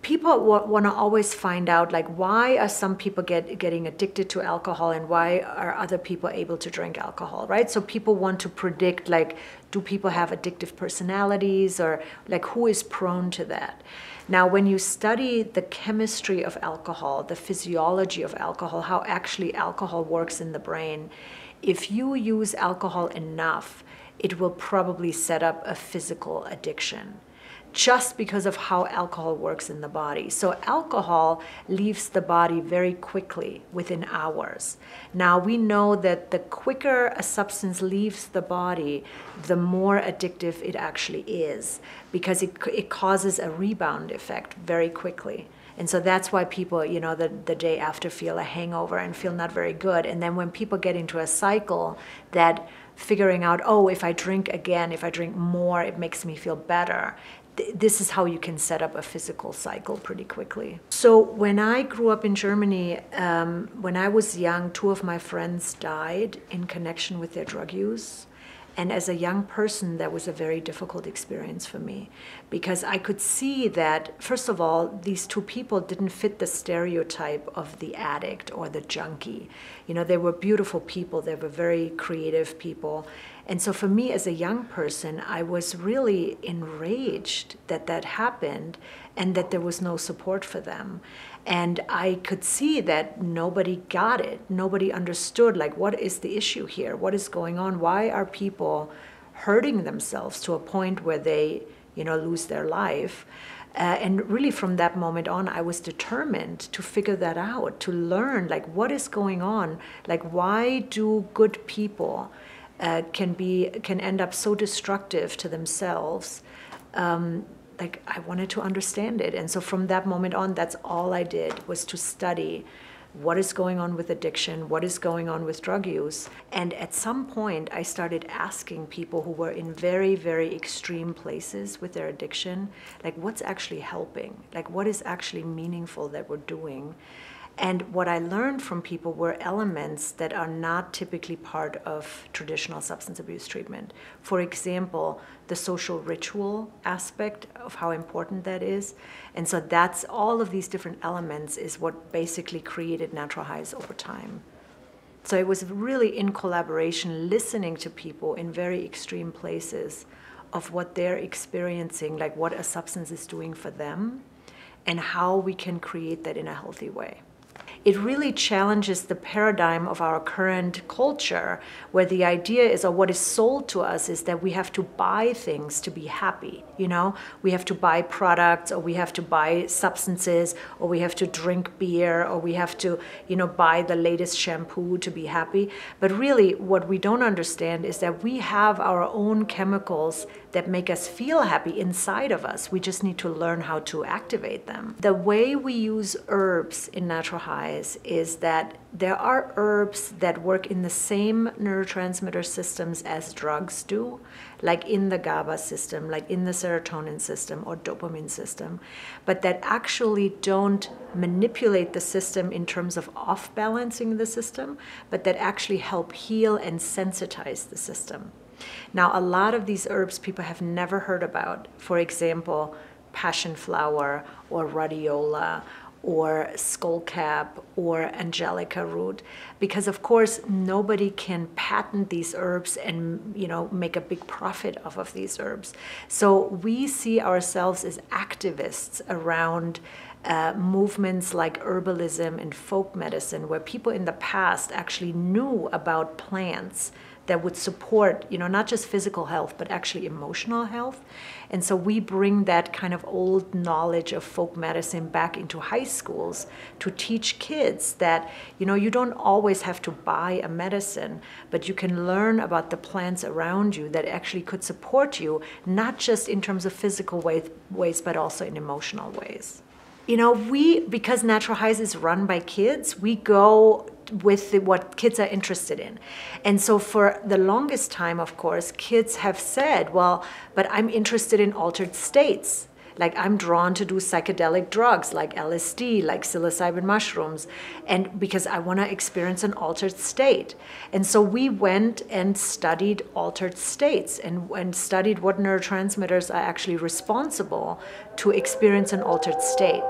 people want to always find out, like, why are some people getting addicted to alcohol and why are other people able to drink alcohol, right? So people want to predict, like, do people have addictive personalities, or like who is prone to that? Now, when you study the chemistry of alcohol, the physiology of alcohol, how actually alcohol works in the brain, if you use alcohol enough, it will probably set up a physical addiction, just because of how alcohol works in the body. So alcohol leaves the body very quickly, within hours. Now we know that the quicker a substance leaves the body, the more addictive it actually is, because it causes a rebound effect very quickly. And so that's why people, you know, the day after feel a hangover and feel not very good. And then when people get into a cycle that figuring out, oh, if I drink again, if I drink more, it makes me feel better. This is how you can set up a physical cycle pretty quickly. So when I grew up in Germany, when I was young, 2 of my friends died in connection with their drug use. And as a young person, that was a very difficult experience for me, because I could see that, first of all, these 2 people didn't fit the stereotype of the addict or the junkie. You know, they were beautiful people, they were very creative people. And so for me as a young person, I was really enraged that that happened and that there was no support for them. And I could see that nobody got it. Nobody understood, like, what is the issue here? What is going on? Why are people hurting themselves to a point where they, you know, lose their life? And really from that moment on, I was determined to figure that out, to learn, like, what is going on? Like, why do good people can end up so destructive to themselves? Like, I wanted to understand it. And so from that moment on, that's all I did, was to study what is going on with addiction, what is going on with drug use. And at some point, I started asking people who were in very, very extreme places with their addiction, like, what's actually helping? Like, what is actually meaningful that we're doing? And what I learned from people were elements that are not typically part of traditional substance abuse treatment. For example, the social ritual aspect of how important that is. And so that's all of these different elements is what basically created natural highs over time. So it was really in collaboration, listening to people in very extreme places of what they're experiencing, like what a substance is doing for them, and how we can create that in a healthy way. It really challenges the paradigm of our current culture, where the idea is, or what is sold to us, is that we have to buy things to be happy. You know, we have to buy products, or we have to buy substances, or we have to drink beer, or we have to, you know, buy the latest shampoo to be happy. But really, what we don't understand is that we have our own chemicals that make us feel happy inside of us. We just need to learn how to activate them. The way we use herbs in natural highs is that there are herbs that work in the same neurotransmitter systems as drugs do, like in the GABA system, like in the serotonin system or dopamine system, but that actually don't manipulate the system in terms of off-balancing the system, but that actually help heal and sensitize the system. Now, a lot of these herbs people have never heard about. For example, passion flower or rhodiola or skullcap or angelica root, because of course nobody can patent these herbs and, you know, make a big profit off of these herbs. So we see ourselves as activists around movements like herbalism and folk medicine, where people in the past actually knew about plants that would support, you know, not just physical health, but actually emotional health. And so we bring that kind of old knowledge of folk medicine back into high schools to teach kids that, you know, you don't always have to buy a medicine, but you can learn about the plants around you that actually could support you, not just in terms of physical ways, but also in emotional ways. You know, because Natural Highs is run by kids, we go with what kids are interested in. And so for the longest time, of course, kids have said, well, but I'm interested in altered states. Like I'm drawn to do psychedelic drugs like LSD, like psilocybin mushrooms, and because I want to experience an altered state. And so we went and studied altered states and studied what neurotransmitters are actually responsible to experience an altered state.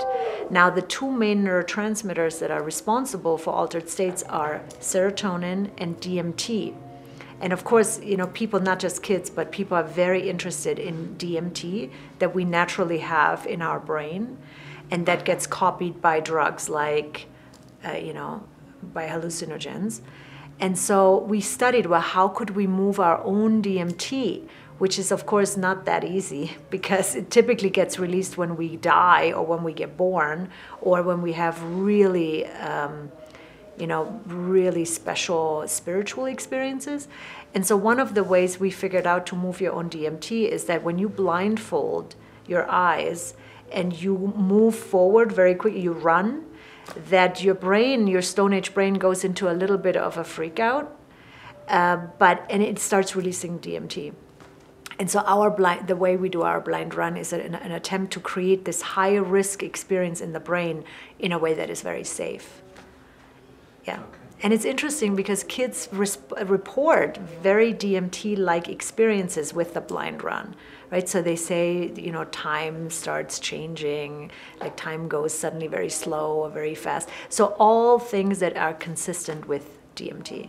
Now, the two main neurotransmitters that are responsible for altered states are serotonin and DMT. And of course, you know, people, not just kids, but people are very interested in DMT that we naturally have in our brain, and that gets copied by drugs like, by hallucinogens. And so we studied, well, how could we move our own DMT, which is, of course, not that easy because it typically gets released when we die or when we get born or when we have really really special spiritual experiences. And so one of the ways we figured out to move your own DMT is that when you blindfold your eyes and you move forward very quickly, you run, that your brain, your Stone Age brain, goes into a little bit of a freak out, and it starts releasing DMT. And so the way we do our blind run is an attempt to create this high risk experience in the brain in a way that is very safe. Yeah. Okay. And it's interesting because kids report very DMT-like experiences with the blind run, right? So they say, time starts changing, like time goes suddenly very slow or very fast. So all things that are consistent with DMT.